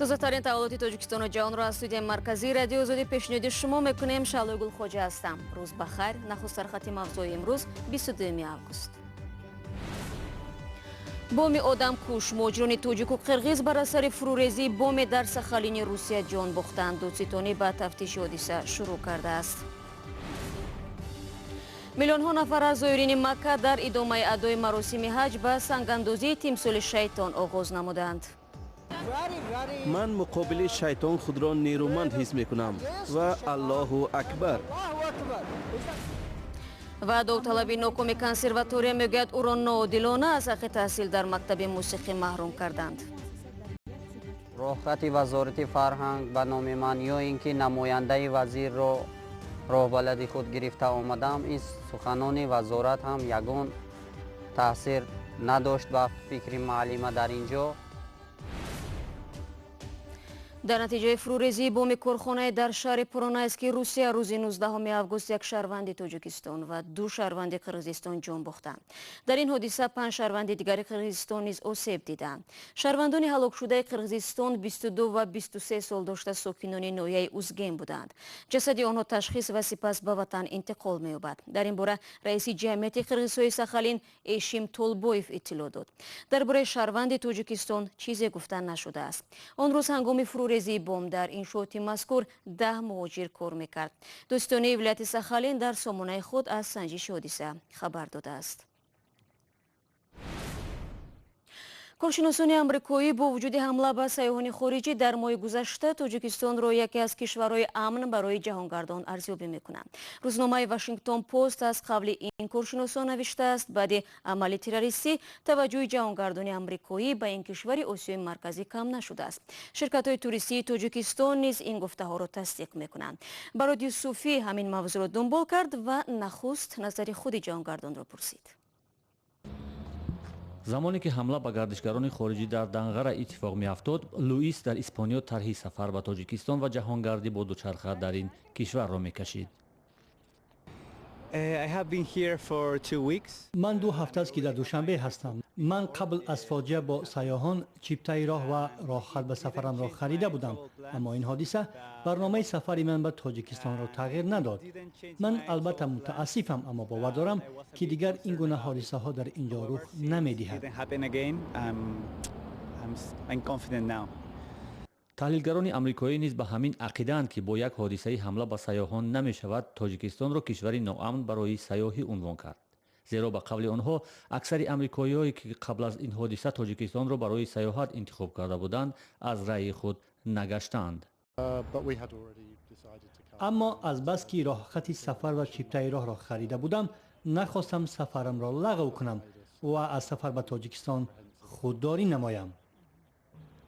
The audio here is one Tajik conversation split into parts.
тозатарин таҳволоти Тоҷикистон ва ҷавонро аз студияи марказии радиои Озодӣ пешниҳоди шумо мекунем. Шалои Гулхоҷа ҳастам. Рӯз бахайр. Нахуст сархати мавзӯи имрӯз 22 август. боми одамкуш муҳоҷирони тоҷику қирғиз бар асари фурӯрезии боме дар Сахалини Русия ҷон бохтанд. Додситонӣ ба тафтиши ҳодиса шурӯъ кардааст. миллионҳо нафар аз зоирини Макка дар идомаи адои маросими ҳаҷ ба сангандозии тимсоли шайтон оғоз намуданд. ман муқобили шайтон худро нерӯманд ҳис мекунам ва Аллоҳу акбар. ва довталаби нокоми Консерватория мегӯяд ӯро ноодилона аз ҳаққи таҳсил дар мактаби мусиқӣ маҳрум карданд. роҳхати вазорати фарҳанг ба номи ман ё ин ки намояндаи вазирро роҳбалади худ гирифта омадам, ин суханони вазорат ҳам ягон таъсир надошт ба фикри муаллима дар ин ҷо. дар натиҷаи фурӯрезии боми корхонае дар шаҳри Поронайски Русия рӯзи 19 август як шаҳрванди Тоҷикистон ва ду шаҳрванди Қирғизистон ҷон бохтанд. дар ин ҳодиса 5 шаҳрванди дигари Қирғизистон низ осеб диданд. шаҳрвандони ҳалокшудаи Қирғизистон 22 ва 23 сол дошта сокинони ноҳияи Узген буданд. ҷасади онҳо ташхис ва сипас ба ватан интиқол меёбад. дар ин бора раиси ҷамъияти қирғизҳои Сахалин Эшим Толбоев иттилоъ дод. дар бораи шаҳрванди Тоҷикистон чизе гуфта нашудааст. он рӯз ҳангоми фурӯрезии бом дар иншооти мазкур 10 муҳоҷир кор мекард. дӯстонии вилояти Сахалин дар сомонаи худ аз санҷиши ҳодиса хабар додааст. коршиносони амрикоӣ бо вуҷуди ҳамла ба саёҳони хориҷӣ дар моҳи гузашта Тоҷикистонро яке аз кишварҳои амн барои ҷаҳонгардон арзёбӣ мекунанд. рӯзномаи Вашингтон пост аз қавли ин коршиносон навиштааст, баъди амали террористӣ таваҷҷӯҳи ҷаҳонгардони амрикоӣ ба ин кишвари Осиёи марказӣ кам нашудааст. ширкатҳои туристии Тоҷикистон низ ин гуфтаҳоро тасдиқ мекунанд. Барод Юсуфӣ ҳамин мавзӯъро дунбол кард ва нахуст назари худи ҷаҳонгардонро пурсид. замоне ки ҳамла ба гардишгарони хориҷӣ дар Данғара иттифоқ меафтод, Луис дар Испаниё тарҳи сафар ба Тоҷикистон ва ҷаҳонгардӣ бо дучарха дар ин кишварро мекашид. ман 2 ҳафтааст ки дар Душанбе ҳастам. ман қабл аз фоҷиа бо саёҳон чиптаи роҳ ва роҳхат ба сафарамро харида будам, аммо ин ҳодиса барномаи сафари ман ба Тоҷикистонро тағйир надод. ман албатта мутаассифам, аммо бовар дорам ки дигар ин гуна ҳодисаҳо дар ин ҷо рух намедиҳад. таҳлилгарони амрикоӣ низ ба ҳамин ақидаанд, ки бо як ҳодисаи ҳамла ба саёҳон намешавад Тоҷикистонро кишвари ноамн барои саёҳӣ унвон кард. зеро ба қавли онҳо аксари амрикоиҳое, ки қабл аз ин ҳодиса Тоҷикистонро барои саёҳат интихоб карда буданд, аз раъи худ нагаштанд. аммо азбас ки роҳхати сафар ва чиптаи роҳро харида будам, нахостам сафарамро лағв кунам ва аз сафар ба Тоҷикистон худдорӣ намоям.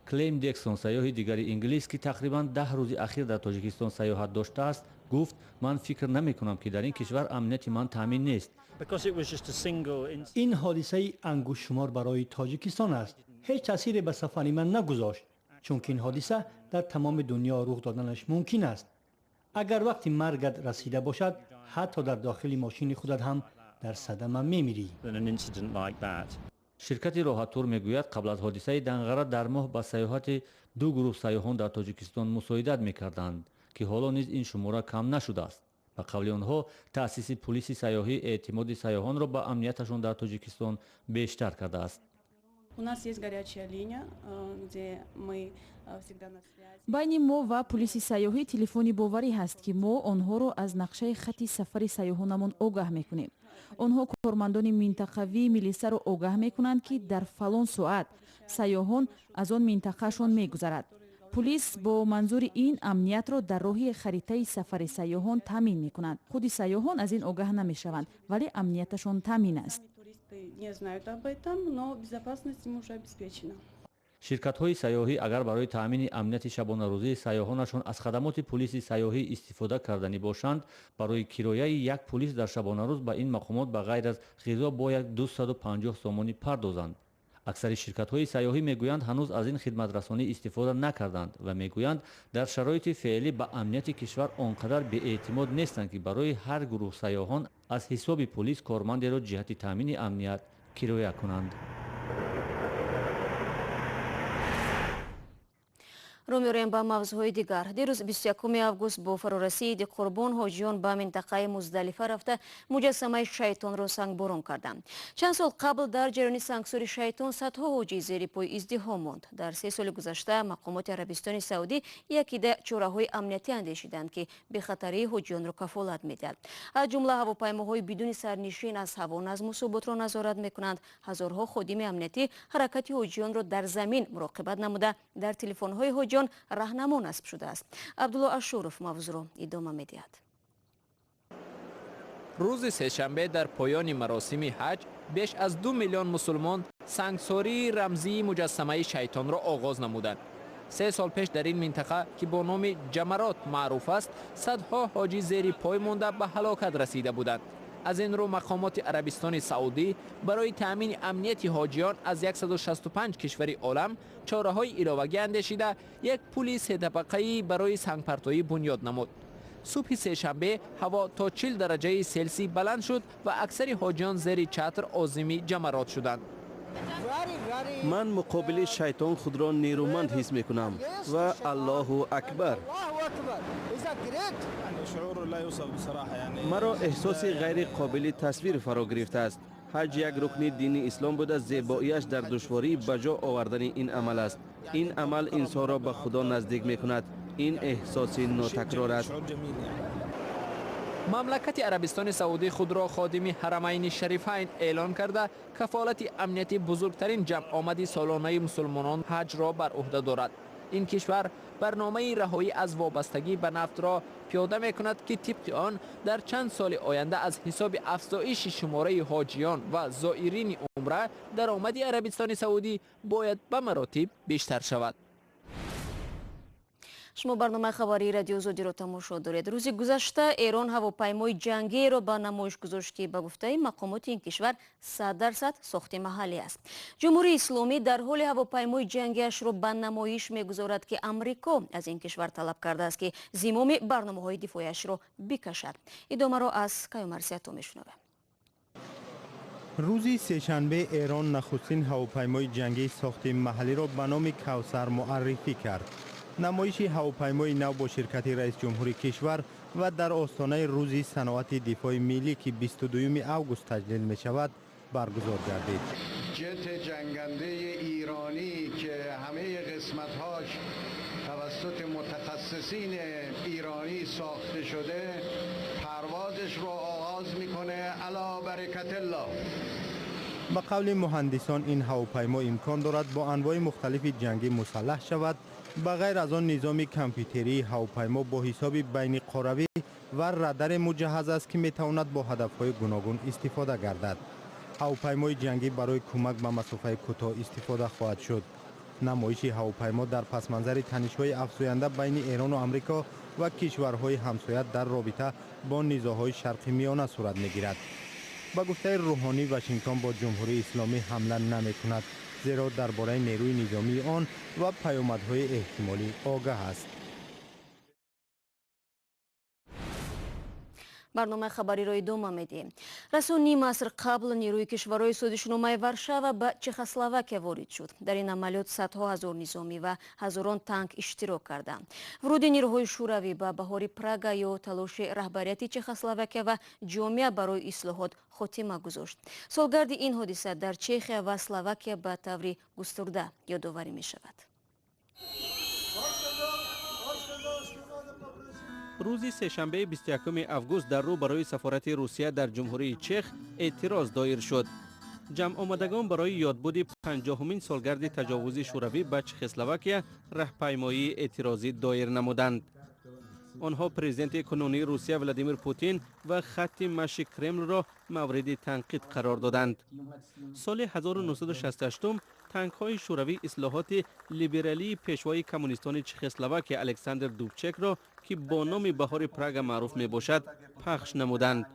Клейм Дексон, саёҳи дигари инглиз, ки тақрибан 10 рӯзи ахир дар Тоҷикистон саёҳат доштааст, гуфт: ман фикр намекунам ки дар ин кишвар амнияти ман таъмин нест. ин ҳодисаи ангушшумор барои Тоҷикистон аст. ҳеҷ таъсире ба сафари ман нагузошт, чунки ин ҳодиса дар тамоми дунё рух доданаш мумкин аст. агар вақти маргат расида бошад, ҳатто дар дохили мошини худат ҳам дар садама мемирӣ. ширкати роҳатур мегӯяд, қабл аз ҳодисаи Данғара дар моҳ ба саёҳати 2 гурӯҳ саёҳон дар Тоҷикистон мусоидат мекарданд, ки ҳоло низ ин шумора кам нашудааст. ба қавли онҳо, таъсиси пулиси саёҳӣ эътимоди саёҳонро ба амнияташон дар Тоҷикистон бештар кардааст. байни мо ва пулиси саёҳӣ телефони боварӣ ҳаст, ки мо онҳоро аз нақшаи хати сафари саёҳонамон огаҳ мекунем. онҳо кормандони минтақавии милисаро огаҳ мекунанд, ки дар фалон соат саёҳон аз он минтақаашон мегузарад. пулис бо манзури ин амниятро дар роҳи харитаи сафари саёҳон таъмин мекунад. худи саёҳон аз ин огаҳ намешаванд, вале амнияташон таъмин аст. ширкатҳои саёҳӣ агар барои таъмини амнияти шабонарӯзии саёҳонашон аз хадамоти пулиси саёҳӣ истифода карданӣ бошанд, барои кирояи як пулис дар шабонарӯз ба ин мақомот ба ғайр аз ғизо бояд 250 сомонӣ пардозанд. аксари ширкатҳои саёҳӣ мегӯянд ҳанӯз аз ин хидматрасонӣ истифода накарданд ва мегӯянд дар шароити феълӣ ба амнияти кишвар он қадар беэътимод нестанд, ки барои ҳар гурӯҳ саёҳон аз ҳисоби пулис кормандеро ҷиҳати таъмини амният кироя кунанд. رو می‌رویم به موضوعهای دیگر. دیروز 21 август با فرارسید قربان حاجیان به منطقه مزدلفه رفته مجسمه شیطان را سنگباران کردند. چند سال قبل در جریان سنگساری شیطان صدها حاجی زیر پای ازدحام ماند. در 3 سال گذشته مقامات عربستان سعودی یک عده چاره‌های امنیتی اندیشیدند که به خطری حاجیان را کفالت می‌دهد. از جمله هواپیماهای بدون سرنشین از هوا نظم و ثبات را نظارت می‌کنند. هزارها خادم امنیتی حرکت حاجیان را در زمین مراقبت نموده در تلفن‌های حاجیان راهنما نصب شده است. عبدالله اشورف موضوع را ادامه می‌دهد. روز سه‌شنبه در پایان مراسمی حج بیش از 2 میلیون مسلمان سنگساری رمزی مجسمه شیطان را آغاز نمودند. 3 سال پیش در این منطقه که با نام جمرات معروف است، صدها حاجی زیر پای مانده به هلاکت رسیده بودند. از این رو مقامات عربستان سعودی برای تأمین امنیت حاجیان از 165 کشور عالم چاره‌های علاوه‌ای اندیشیده یک پل 3 طبقه‌ای برای سنگپرتایی بنیاد نمود. صبح سه‌شنبه هوا تا 40 درجه سلسی بلند شد و اکثر حاجیان زیر چتر عازم جمرات شدند. من مقابل شیطان خود را نیرومند حس می کنم و الله اکبر. مرا احساس غیر قابل تصویر فرا گرفته است. حج یک رکن دین اسلام بوده، زیباییش در دشواری بجا آوردن این عمل است. این عمل انسان را به خدا نزدیک می کند. این احساس ناتکرار است. مملکت عربستان سعودی خود را خادم حرمین شریفین اعلان کرده کفالت امنیتی بزرگترین جمع آمدی سالانه مسلمانان حج را بر عهده دارد. این کشور برنامه رهایی از وابستگی به نفت را پیاده می کند که طبق آن در چند سال آینده از حساب افزایش شماره حاجیان و زائرین عمره درآمد عربستان سعودی باید به مراتب بیشتر شود. شما برنامه خبری رادیو آزادی را تماشا دارید. روز گذشته ایران هواپیمای جنگی را به نمایش گذاشت که به گفته مقامات این کشور 100% ساخت محلی است. جمهوری اسلامی در حال هواپیمای جنگیش را به نمایش میگذارد که امریکا از این کشور طلب کرده است که زمام برنامه‌های دفاعیش را بکشد. ادامه را از کیومرسیاتو میشنویم. روز سه‌شنبه ایران نخستین هواپیمای جنگی ساخت محلی را به نام کوسر معرفی کرد. نمایش هواپیمای نو با شرکت رئیس جمهور کشور و در آستانه روز صنعت دفاع ملی که 22 август تجلیل می شود برگزار گردید. جت جنگنده ایرانی که همه قسمت‌هاش توسط متخصصین ایرانی ساخته شده پروازش رو آغاز میکنه. علی برکت الله. به قول مهندسان این هواپیما امکان دارد با انواع مختلف جنگی مسلح شود. به غیر از آن نظام کامپیوتری هواپیما با حساب بین قروی و رادار مجهز است که میتواند با هدفهای گوناگون استفاده گردد. هواپیمای جنگی برای کمک به مسافت کوتاه استفاده خواهد شد. نمایش هواپیما در پس منظر تنش‌های افزاینده بین ایران و آمریکا و کشورهای همسایه در رابطه با نزاع‌های شرق میانه صورت میگیرد. با گفته روحانی واشنگتن با جمهوری اسلامی حمله نمی‌کند، زیرا درباره نیروی نظامی آن و پیامدهای احتمالی آگاه است. برنامه خبری را ادامه میدیم. رسول نیم عصر قبل نیروی کشورهای سودشنامه ورشاوا به چخسلواکیه وارد شد. در این عملیات صدها هزار نظامی و هزاران تانک اشتراک کردند. ورود نیروهای شوروی به بهاری پراگا یا تلاش رهبریت چخسلواکیه و جامعه برای اصلاحات خاتمه گذاشت. سالگرد این حادثه در چخیا و اسلواکیه به طور گسترده یادآوری می شود. روز سه‌شنبه 21 август در رو برای سفارت روسیه در جمهوری چخ اعتراض دایر شد. جمع آمدگان برای یادبود 50مین سالگرد تجاوز شوروی به چخسلواکیه راهپیمایی اعتراضی دایر نمودند. آنها پرزیدنت کنونی روسیه ولادیمیر پوتین و خط مشی کرمل را مورد تنقید قرار دادند. سال 1968 تانک های شوروی اصلاحات لیبرالی پیشوای کمونیستان چخسلواکیه الکساندر دوبچک را که با نام بهاری پراگا معروف می باشد پخش نمودند.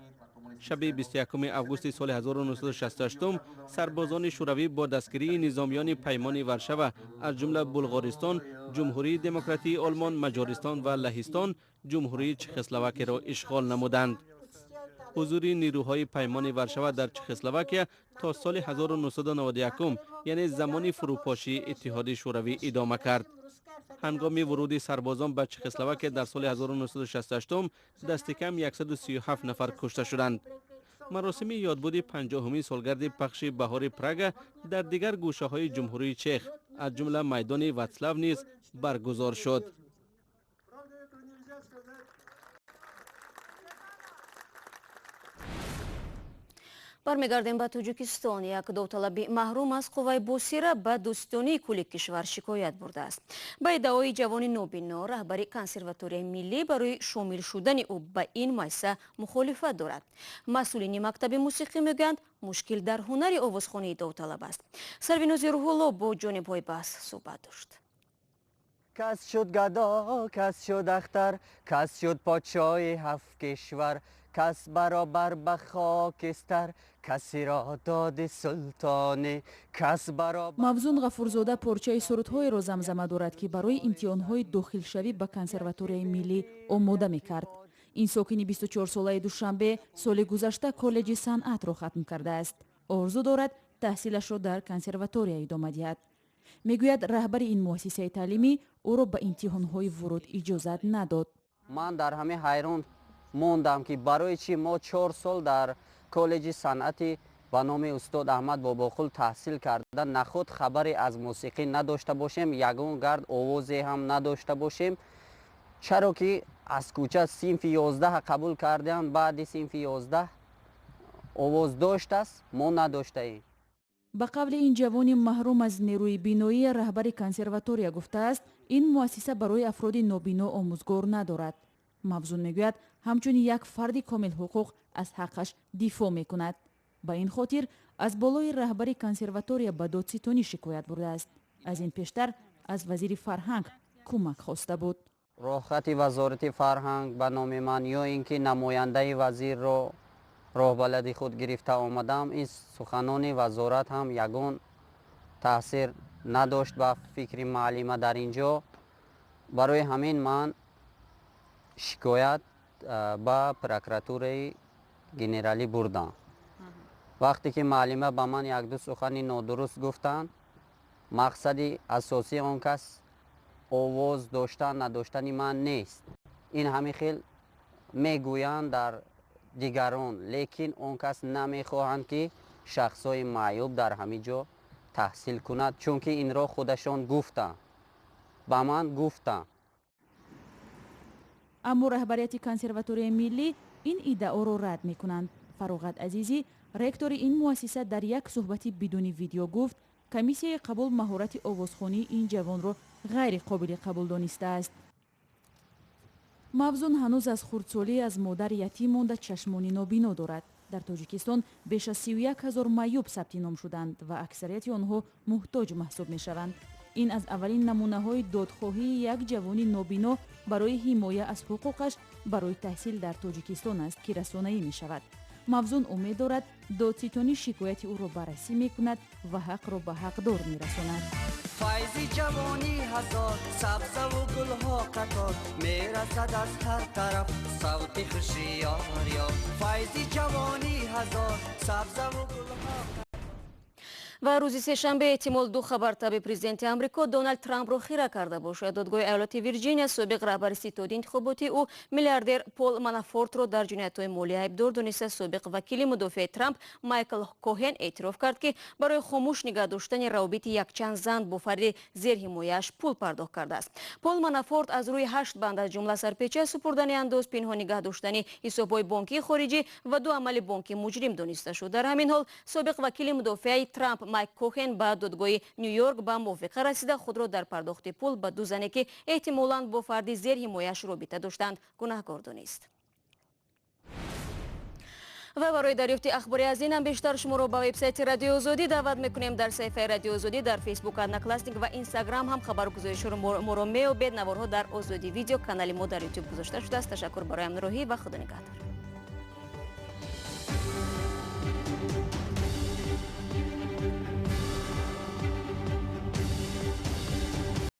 شب 21 август سال 1968 سربازان شوروی با دستگیری نظامیان پیمان ورشاوا از جمله بلغارستان، جمهوری دموکراتی آلمان، مجارستان و لهستان جمهوری چخسلواکیه را اشغال نمودند. حضور نیروهای پیمان ورشاوا در چخسلواکیه تا سال 1991 یعنی زمان فروپاشی اتحاد شوروی ادامه کرد. هنگام ورود سربازان به چخسلواکیه در سال 1968 دست کم 137 نفر کشته شدند. مراسم یادبود 50مین سالگرد پخش بهاری پراگا در دیگر گوشه‌های جمهوری چخ از جمله میدان واتسلاو نیز برگزار شد. бармегардем ба Тоҷикистон. Як довталаби маҳрум аз қувваи босира ба дӯстдонии кули кишвар шикоят бурдааст. Ба иддаои ҷавони нобино раҳбари Консерваторияи миллӣ барои шомил шудани ӯ ба ин муассиса мухолифат дорад. масъулини мактаби мусиқӣ мегӯянд мушкил дар ҳунари овозхонии довталаб аст. сарвинози рӯҳулло бо ҷонибҳои баҳс суҳбат дошт. کس شد گدا کس شد اختر کس شد پادشاه 7 کشور کس برابر به خاکستر کسی را داد سلطانه کس برابر мавзун ғафурзода порчаи сурудҳоеро замзама дорад ки барои имтиҳонҳои дохилшавӣ ба Консерваторияи миллӣ омода мекард. ин сокини 24 солаи душанбе соли гузашта коллеҷи санъатро хатм кардааст. орзу дорад таҳсилашро дар Консерватория идома диҳад. мегӯяд раҳбари ин муассисаи таълимӣ ӯро ба имтиҳонҳои вуруд иҷозат надод. ман дар ҳамин ҳайрон мондам ки барои чӣ мо 4 сол дар коллеҷи санъати ба номи устод аҳмад бобохул таҳсил карда нахуд хабаре аз мусиқӣ надошта бошем, ягон гард овозе ҳам надошта бошем. чаро ки аз кӯча синфи 11 қабул кардем, баъди синфи 11 овоз дошт аст, мо надоштаем. ба қавли ин ҷавони маҳрум аз нерӯи биноӣ раҳбари Консерватория гуфтааст, ин муассиса барои афроди нобино омӯзгор надорад. мавзун мегӯяд ҳамчун як фарди комил ҳуқуқ аз ҳаққаш дифоъ мекунад. ба ин хотир аз болои раҳбари Консерватория ба додситонӣ шикоят бурдааст. аз ин пештар аз вазири фарҳанг кӯмак хоста буд. роҳхати вазорати фарҳанг ба номи ман ё ин ки намояндаи вазирро роҳбалади худ гирифта омадам, ин суханони вазорат ҳам ягон таъсир надошт ба фикри маълима дар ин ҷо. барои ҳамин ман шикоят ба прокуратураи генералӣ бурдам. вақте ки маълима ба ман якду сухани нодуруст гуфтанд, мақсади асосии он кас овоз доштан надоштани ман нест. ин ҳамин хел мегӯянд дар дигарон, лекин он кас намехоҳанд ки шахсҳои маъюб дар ҳамин ҷо таҳсил кунад, чунки инро худашон гуфтанд, ба ман гуфтанд. аммо раҳбарияти Консерваторияи миллӣ ин иддаоро рад мекунанд. фаруғат азизӣ, ректори ин муассиса дар як суҳбати бидуни видео гуфт, комиссияи қабул маҳорати овозхонии ин ҷавонро ғайри қобили қабул донистааст. мавзун ҳанӯз аз хурдсолӣ аз модар ятим монда чашмони нобино дорад. дар Тоҷикистон беш аз 31 000 маъюб сабти ном шуданд ва аксарияти онҳо муҳтоҷ маҳсуб мешаванд. ин аз аввалин намунаҳои додхоҳии як ҷавони нобино барои ҳимоя аз ҳуқуқаш барои таҳсил дар Тоҷикистон аст ки расонаӣ мешавад. мавзун умед дорад додситонӣ шикояти ӯро баррасӣ мекунад ва ҳақро ба ҳақдор мерасонад. файзи ҷавонӣ ҳазор сабзаву гулҳо қатор мерасад аз ҳар тараф савти хушиёр ёр файзи ҷавонӣ ҳазор сабзаву гулҳо. ва рӯзи сешанбе эҳтимол ду хабартаби президенти амрико Дональд Трампро хира карда бошад. додгоҳи аёлоти Вирҷиния собиқ раҳбари ситоди интихоботӣ ӯ миллиардер Пол Манафортро дар ҷиноятҳои молия айбдор дониста собиқ вакили мудофиаи Трамп Майкл Коҳен эътироф кард, ки барои хомӯш нигоҳ доштани равобити якчанд зан бо фарди зерҳимояаш пул пардохт кардааст. Пол Манафорт аз рӯи 8 банд аз ҷумла сарпеча супурдани андоз, пинҳон нигоҳ доштани ҳисобҳои бонкии хориҷӣ ва ду амали бонки муҷрим дониста шуд. дар ҳамин ҳол собиқ вакили мудофиаи Трамп Майк Коҳен ба додгоҳи Нью-Йорк ба мувофиқа расида худро дар пардохти пул ба ду зане ки эҳтимолан бо фарди зерҳимояаш робита доштанд гунаҳкор донист. ва барои дарёфти ахбори аз ин ҳам бештар шуморо ба вебсайти Радиои Озодӣ даъват мекунем. дар саҳифаи Радиои Озодӣ дар Фейсбук, Одноклассник ва Инстаграм ҳам хабаргузоришро моро меёбед. наворҳо дар Озодӣ видео канали мо дар YouTube гузошта шудааст. ташаккур барои ҳамроҳӣ ва худо нигаҳдор.